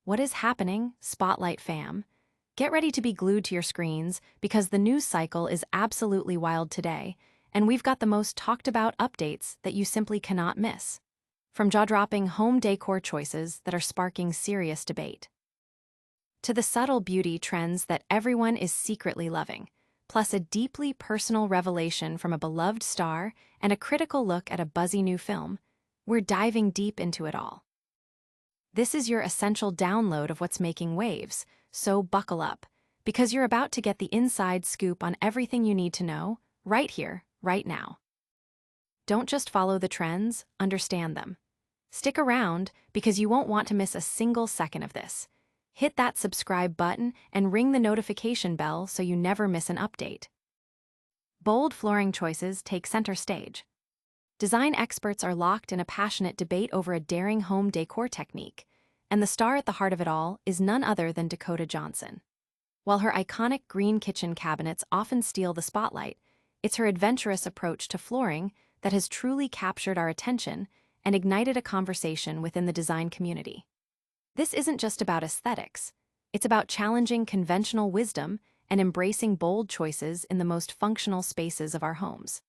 What is happening, Spotlight fam? Get ready to be glued to your screens because the news cycle is absolutely wild today, and we've got the most talked about updates that you simply cannot miss. From jaw-dropping home decor choices that are sparking serious debate, to the subtle beauty trends that everyone is secretly loving, plus a deeply personal revelation from a beloved star and a critical look at a buzzy new film, we're diving deep into it all. This is your essential download of what's making waves, so buckle up, because you're about to get the inside scoop on everything you need to know, right here, right now. Don't just follow the trends, understand them. Stick around, because you won't want to miss a single second of this. Hit that subscribe button and ring the notification bell so you never miss an update. Bold flooring choices take center stage. Design experts are locked in a passionate debate over a daring home decor technique, and the star at the heart of it all is none other than Dakota Johnson. While her iconic green kitchen cabinets often steal the spotlight, it's her adventurous approach to flooring that has truly captured our attention and ignited a conversation within the design community. This isn't just about aesthetics. It's about challenging conventional wisdom and embracing bold choices in the most functional spaces of our homes.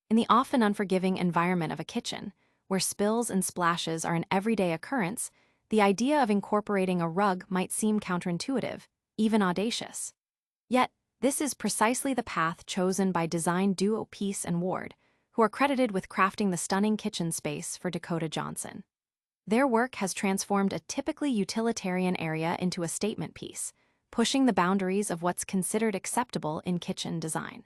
In the often unforgiving environment of a kitchen, where spills and splashes are an everyday occurrence, the idea of incorporating a rug might seem counterintuitive, even audacious. Yet, this is precisely the path chosen by design duo Peace and Ward, who are credited with crafting the stunning kitchen space for Dakota Johnson. Their work has transformed a typically utilitarian area into a statement piece, pushing the boundaries of what's considered acceptable in kitchen design.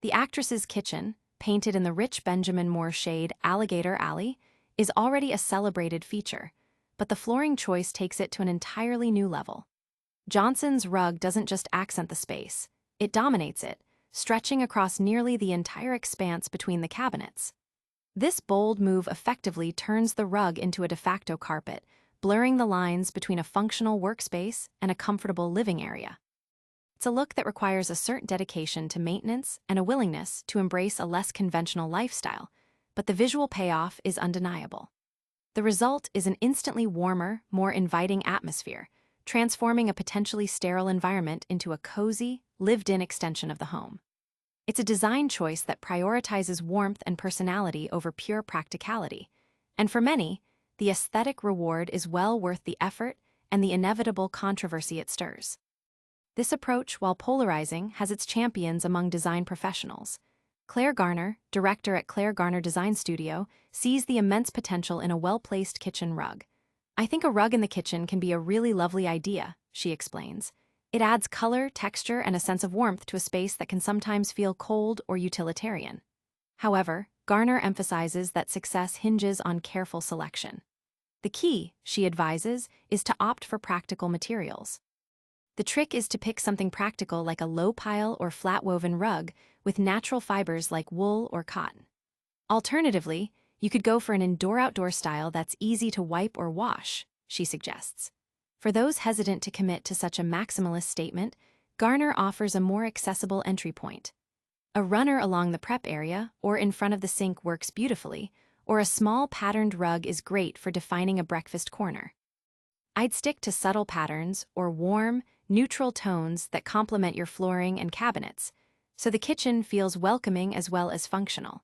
The actress's kitchen, painted in the rich Benjamin Moore shade Alligator Alley, is already a celebrated feature, but the flooring choice takes it to an entirely new level. Johnson's rug doesn't just accent the space, it dominates it, stretching across nearly the entire expanse between the cabinets. This bold move effectively turns the rug into a de facto carpet, blurring the lines between a functional workspace and a comfortable living area. It's a look that requires a certain dedication to maintenance and a willingness to embrace a less conventional lifestyle, but the visual payoff is undeniable. The result is an instantly warmer, more inviting atmosphere, transforming a potentially sterile environment into a cozy, lived-in extension of the home. It's a design choice that prioritizes warmth and personality over pure practicality, and for many, the aesthetic reward is well worth the effort and the inevitable controversy it stirs. This approach, while polarizing, has its champions among design professionals. Claire Garner, director at Claire Garner Design Studio, sees the immense potential in a well-placed kitchen rug. "I think a rug in the kitchen can be a really lovely idea," she explains. "It adds color, texture, and a sense of warmth to a space that can sometimes feel cold or utilitarian." However, Garner emphasizes that success hinges on careful selection. The key, she advises, is to opt for practical materials. The trick is to pick something practical like a low-pile or flat-woven rug with natural fibers like wool or cotton. Alternatively, you could go for an indoor-outdoor style that's easy to wipe or wash, she suggests. For those hesitant to commit to such a maximalist statement, Garner offers a more accessible entry point. A runner along the prep area or in front of the sink works beautifully, or a small patterned rug is great for defining a breakfast corner. I'd stick to subtle patterns or warm, neutral tones that complement your flooring and cabinets, so the kitchen feels welcoming as well as functional.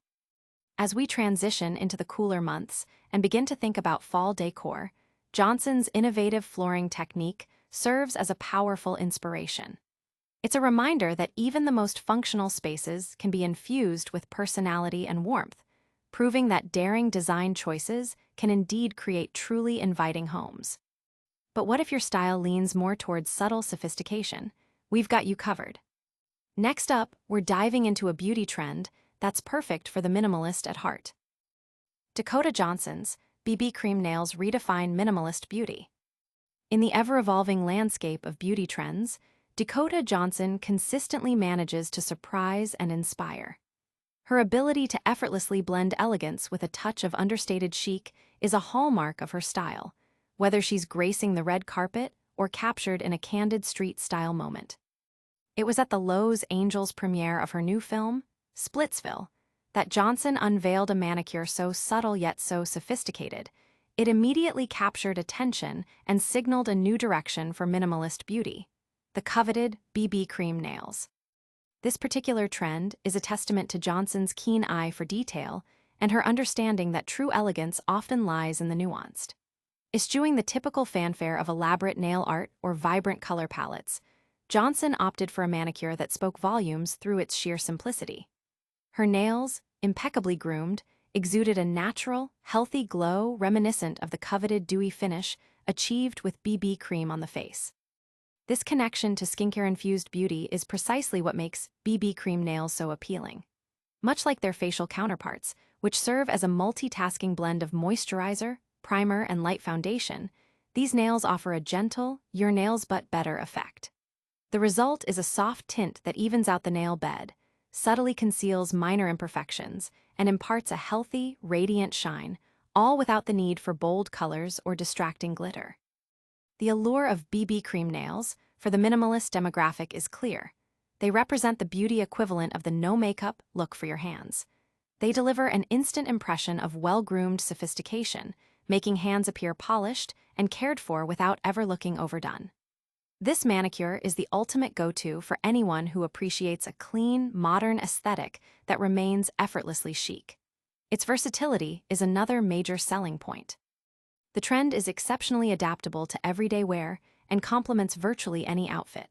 As we transition into the cooler months and begin to think about fall decor, Johnson's innovative flooring technique serves as a powerful inspiration. It's a reminder that even the most functional spaces can be infused with personality and warmth, proving that daring design choices can indeed create truly inviting homes. But what if your style leans more towards subtle sophistication? We've got you covered. Next up, we're diving into a beauty trend that's perfect for the minimalist at heart. Dakota Johnson's BB cream nails redefine minimalist beauty. In the ever-evolving landscape of beauty trends, Dakota Johnson consistently manages to surprise and inspire. Her ability to effortlessly blend elegance with a touch of understated chic is a hallmark of her style, whether she's gracing the red carpet or captured in a candid street-style moment. It was at the Lowe's Angels premiere of her new film, Splitsville, that Johnson unveiled a manicure so subtle yet so sophisticated, It immediately captured attention and signaled a new direction for minimalist beauty: the coveted BB cream nails. This particular trend is a testament to Johnson's keen eye for detail and her understanding that true elegance often lies in the nuanced. Eschewing the typical fanfare of elaborate nail art or vibrant color palettes, Johnson opted for a manicure that spoke volumes through its sheer simplicity. Her nails, impeccably groomed, exuded a natural, healthy glow reminiscent of the coveted dewy finish achieved with BB cream on the face. This connection to skincare-infused beauty is precisely what makes BB cream nails so appealing. Much like their facial counterparts, which serve as a multitasking blend of moisturizer, primer, and light foundation, these nails offer a gentle, your nails but better effect. The result is a soft tint that evens out the nail bed, subtly conceals minor imperfections, and imparts a healthy, radiant shine, all without the need for bold colors or distracting glitter. The allure of BB cream nails for the minimalist demographic is clear. They represent the beauty equivalent of the no-makeup look for your hands. They deliver an instant impression of well-groomed sophistication, making hands appear polished and cared for without ever looking overdone. This manicure is the ultimate go-to for anyone who appreciates a clean, modern aesthetic that remains effortlessly chic. Its versatility is another major selling point. The trend is exceptionally adaptable to everyday wear and complements virtually any outfit.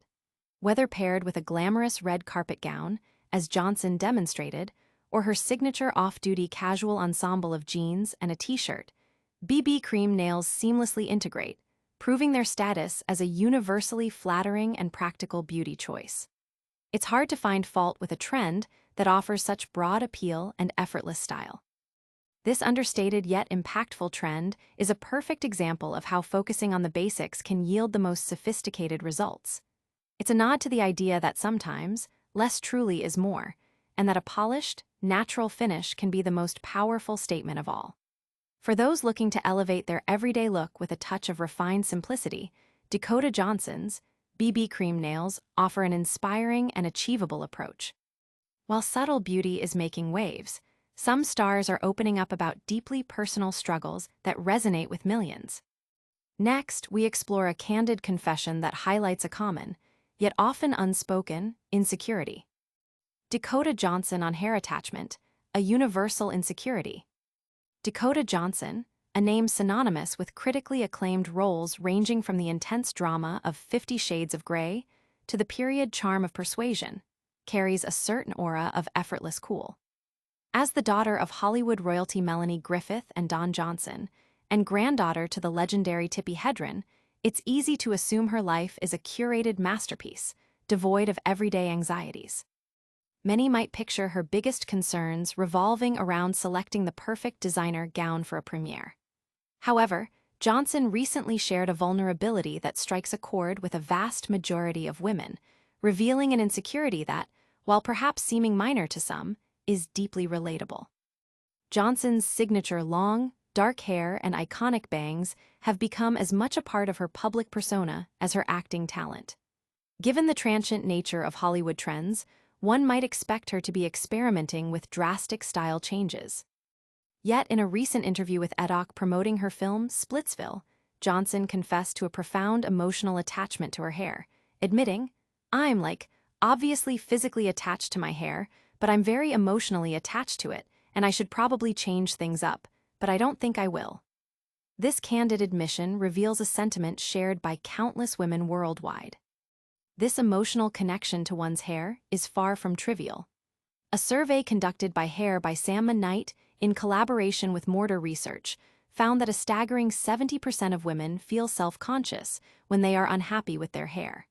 Whether paired with a glamorous red carpet gown, as Johnson demonstrated, or her signature off-duty casual ensemble of jeans and a t-shirt, BB cream nails seamlessly integrate, proving their status as a universally flattering and practical beauty choice. It's hard to find fault with a trend that offers such broad appeal and effortless style. This understated yet impactful trend is a perfect example of how focusing on the basics can yield the most sophisticated results. It's a nod to the idea that sometimes, less truly is more, and that a polished, natural finish can be the most powerful statement of all. For those looking to elevate their everyday look with a touch of refined simplicity, Dakota Johnson's BB cream nails offer an inspiring and achievable approach. While subtle beauty is making waves, some stars are opening up about deeply personal struggles that resonate with millions. Next, we explore a candid confession that highlights a common, yet often unspoken, insecurity. Dakota Johnson on hair attachment, a universal insecurity. Dakota Johnson, a name synonymous with critically acclaimed roles ranging from the intense drama of 50 Shades of Grey to the period charm of Persuasion, carries a certain aura of effortless cool. As the daughter of Hollywood royalty Melanie Griffith and Don Johnson, and granddaughter to the legendary Tippi Hedren, it's easy to assume her life is a curated masterpiece, devoid of everyday anxieties. Many might picture her biggest concerns revolving around selecting the perfect designer gown for a premiere. However, Johnson recently shared a vulnerability that strikes a chord with a vast majority of women, revealing an insecurity that, while perhaps seeming minor to some, is deeply relatable. Johnson's signature long, dark hair and iconic bangs have become as much a part of her public persona as her acting talent. Given the transient nature of Hollywood trends, one might expect her to be experimenting with drastic style changes. Yet, in a recent interview with Edoc promoting her film Splitsville, Johnson confessed to a profound emotional attachment to her hair, admitting, "I'm obviously physically attached to my hair, but I'm very emotionally attached to it, and I should probably change things up, but I don't think I will." This candid admission reveals a sentiment shared by countless women worldwide. This emotional connection to one's hair is far from trivial. A survey conducted by Hair by Sam Knight in collaboration with Mortar Research found that a staggering 70% of women feel self-conscious when they are unhappy with their hair.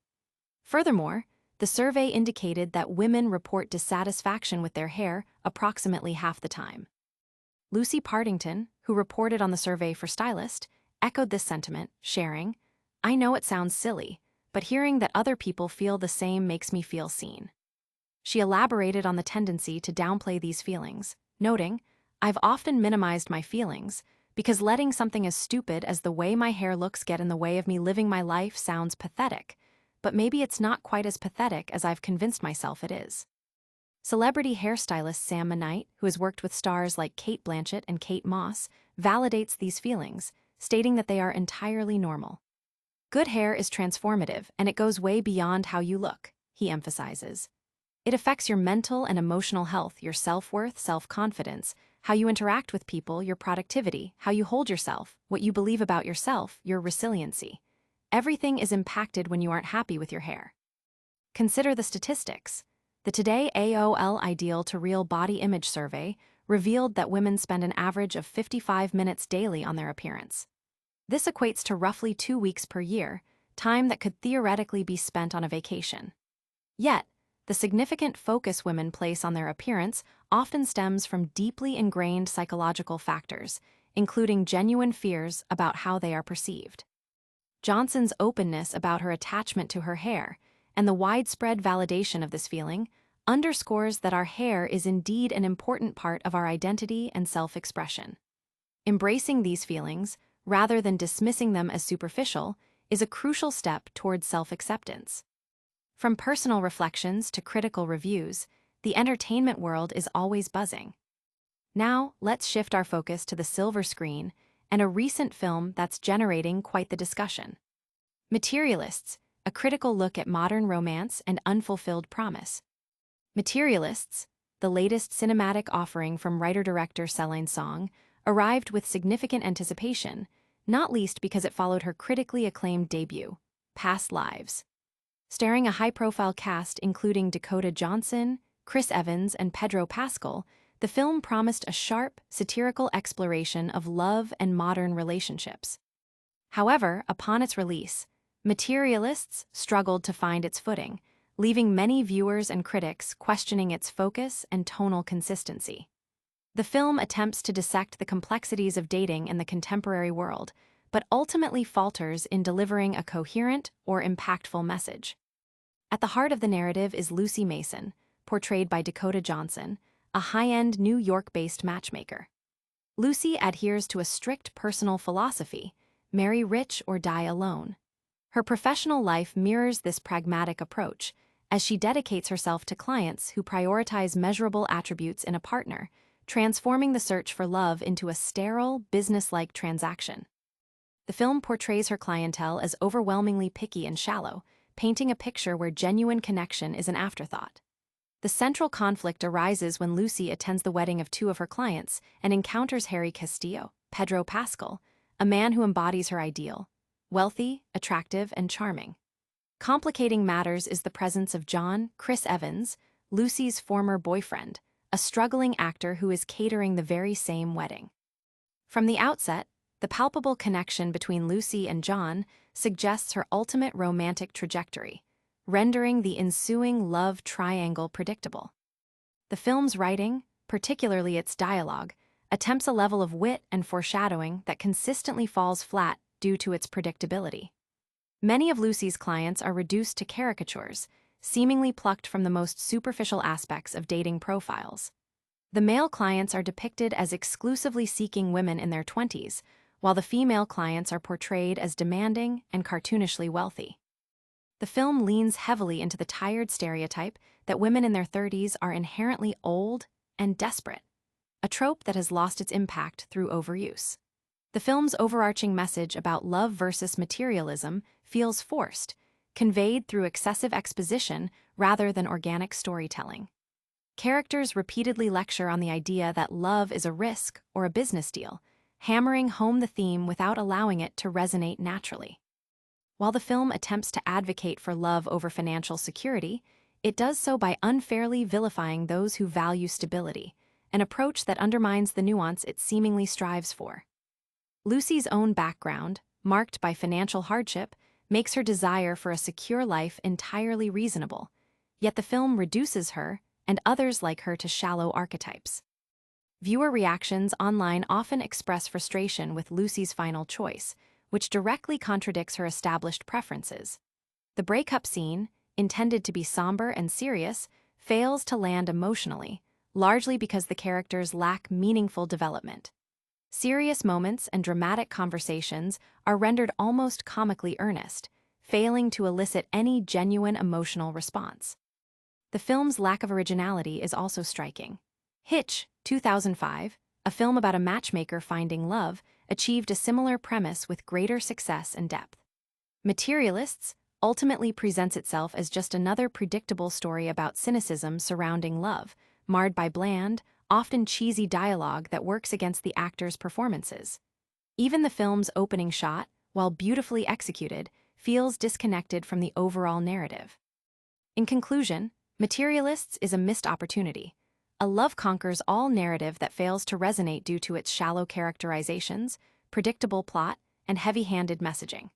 Furthermore, the survey indicated that women report dissatisfaction with their hair approximately half the time. Lucy Partington, who reported on the survey for Stylist, echoed this sentiment, sharing, "I know it sounds silly, but hearing that other people feel the same makes me feel seen." She elaborated on the tendency to downplay these feelings, noting, "I've often minimized my feelings because letting something as stupid as the way my hair looks get in the way of me living my life sounds pathetic, but maybe it's not quite as pathetic as I've convinced myself it is." Celebrity hairstylist Sam Knight, who has worked with stars like Cate Blanchett and Kate Moss, validates these feelings, stating that they are entirely normal. Good hair is transformative, and it goes way beyond how you look, he emphasizes. It affects your mental and emotional health, your self-worth, self-confidence, how you interact with people, your productivity, how you hold yourself, what you believe about yourself, your resiliency. Everything is impacted when you aren't happy with your hair. Consider the statistics. The Today AOL Ideal to Real Body Image Survey revealed that women spend an average of 55 minutes daily on their appearance. This equates to roughly 2 weeks per year, time that could theoretically be spent on a vacation. Yet, the significant focus women place on their appearance often stems from deeply ingrained psychological factors, including genuine fears about how they are perceived. Johnson's openness about her attachment to her hair and the widespread validation of this feeling underscores that our hair is indeed an important part of our identity and self-expression. Embracing these feelings, rather than dismissing them as superficial, is a crucial step towards self-acceptance. From personal reflections to critical reviews, the entertainment world is always buzzing. Now, let's shift our focus to the silver screen and a recent film that's generating quite the discussion. Materialists, a critical look at modern romance and unfulfilled promise. Materialists, the latest cinematic offering from writer-director Celine Song, arrived with significant anticipation, not least because it followed her critically acclaimed debut, Past Lives. Starring a high-profile cast including Dakota Johnson, Chris Evans, and Pedro Pascal, the film promised a sharp, satirical exploration of love and modern relationships. However, upon its release, Materialists struggled to find its footing, leaving many viewers and critics questioning its focus and tonal consistency. The film attempts to dissect the complexities of dating in the contemporary world, but ultimately falters in delivering a coherent or impactful message. At the heart of the narrative is Lucy Mason, portrayed by Dakota Johnson, a high-end New York-based matchmaker. Lucy adheres to a strict personal philosophy: marry rich or die alone. Her professional life mirrors this pragmatic approach, as she dedicates herself to clients who prioritize measurable attributes in a partner, transforming the search for love into a sterile, business-like transaction. The film portrays her clientele as overwhelmingly picky and shallow, painting a picture where genuine connection is an afterthought. The central conflict arises when Lucy attends the wedding of two of her clients and encounters Harry Castillo, Pedro Pascal, a man who embodies her ideal: wealthy, attractive, and charming. Complicating matters is the presence of John, Chris Evans, Lucy's former boyfriend, a struggling actor who is catering the very same wedding. From the outset, the palpable connection between Lucy and John suggests her ultimate romantic trajectory, rendering the ensuing love triangle predictable. The film's writing, particularly its dialogue, attempts a level of wit and foreshadowing that consistently falls flat due to its predictability. Many of Lucy's clients are reduced to caricatures, seemingly plucked from the most superficial aspects of dating profiles. The male clients are depicted as exclusively seeking women in their 20s, while the female clients are portrayed as demanding and cartoonishly wealthy. The film leans heavily into the tired stereotype that women in their 30s are inherently old and desperate, a trope that has lost its impact through overuse. The film's overarching message about love versus materialism feels forced, conveyed through excessive exposition rather than organic storytelling. Characters repeatedly lecture on the idea that love is a risk or a business deal, hammering home the theme without allowing it to resonate naturally. While the film attempts to advocate for love over financial security, it does so by unfairly vilifying those who value stability, an approach that undermines the nuance it seemingly strives for. Lucy's own background, marked by financial hardship, makes her desire for a secure life entirely reasonable, yet the film reduces her and others like her to shallow archetypes. Viewer reactions online often express frustration with Lucy's final choice, which directly contradicts her established preferences. The breakup scene, intended to be somber and serious, fails to land emotionally, largely because the characters lack meaningful development. Serious moments and dramatic conversations are rendered almost comically earnest, failing to elicit any genuine emotional response. The film's lack of originality is also striking. Hitch, 2005, a film about a matchmaker finding love, achieved a similar premise with greater success and depth. Materialists ultimately presents itself as just another predictable story about cynicism surrounding love, marred by bland, often cheesy dialogue that works against the actors' performances. Even the film's opening shot, while beautifully executed, feels disconnected from the overall narrative. In conclusion, Materialists is a missed opportunity. A love conquers all narrative that fails to resonate due to its shallow characterizations, predictable plot, and heavy-handed messaging.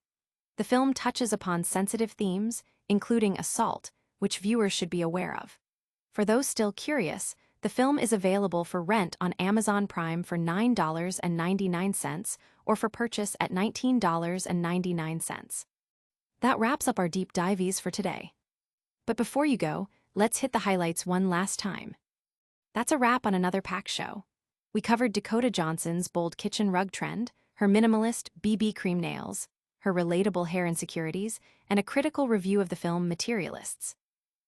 The film touches upon sensitive themes, including assault, which viewers should be aware of. For those still curious, the film is available for rent on Amazon Prime for $9.99 or for purchase at $19.99. That wraps up our deep dives for today. But before you go, let's hit the highlights one last time. That's a wrap on another packed show. We covered Dakota Johnson's bold kitchen rug trend, her minimalist BB cream nails, her relatable hair insecurities, and a critical review of the film Materialists.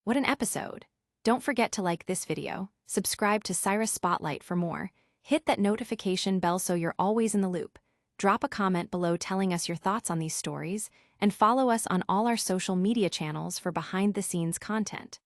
What an episode! Don't forget to like this video, subscribe to Cyrus Spotlight for more, hit that notification bell so you're always in the loop, drop a comment below telling us your thoughts on these stories, and follow us on all our social media channels for behind-the-scenes content.